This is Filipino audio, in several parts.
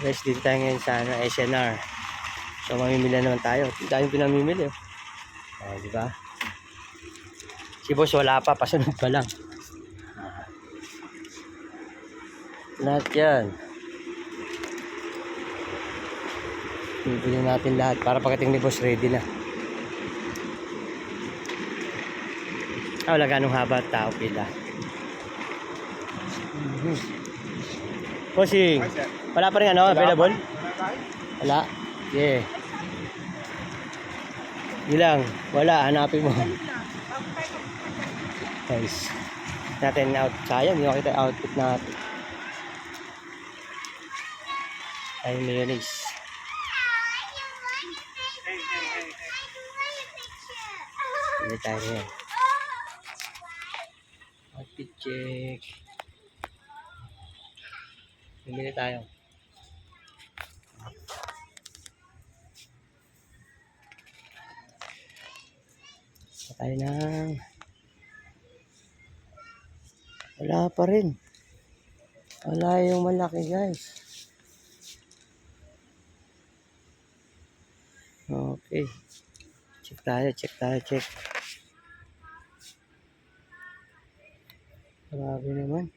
Guys, dito tayo ngayon sa SNR. So mamimili naman tayo. Hindi tayong pinamimili. Di ba? Si boss wala pa, pasunod pa lang. Lahat yan. Bibili natin lahat para pagdating ni boss ready na. Wala ganong haba tao pila. Bossing, wala pa rin available? Wala? Yeah. Ilang? Wala, hanapin mo. Guys, natin out. Sayang, hindi makita outfit natin. Ay, mayonnaise. Hindi tayo yan. Outfit check. Bumili tayo. Tayo ng... Wala pa rin. Wala yung malaki, guys. Okay. Check tayo. Grabe naman.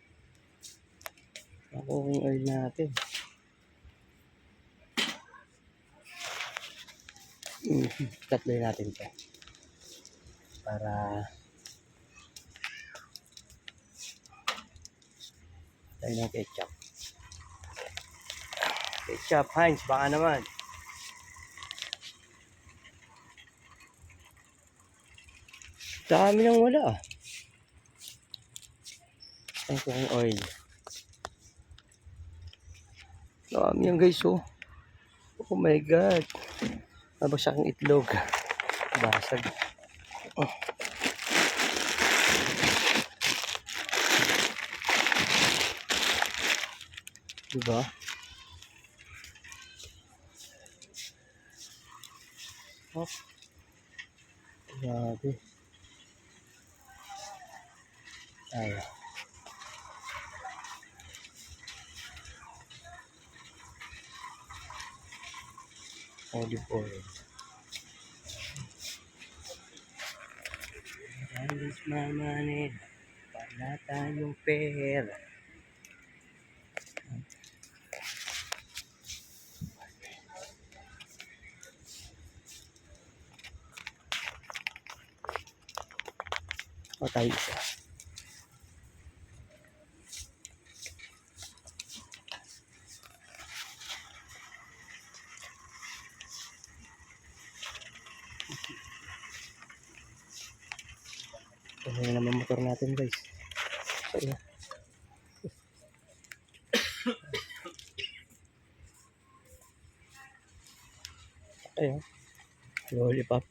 Cooking oil natin. Tatloy natin ito. Para tayo ng ketchup. Ketchup, Heinz, baka naman. Dami nang wala. Ang cooking oil. Dami yan guys, oh. Oh my God. Nabagsak ang itlog. Basag. Oh. Diba? Oh. Grabe. Ay. Olive oil. Alis mamanid. Wala tayong pera. O tayo isa. Ito na naman motor natin guys. So, yeah. Ayun. Lollipop.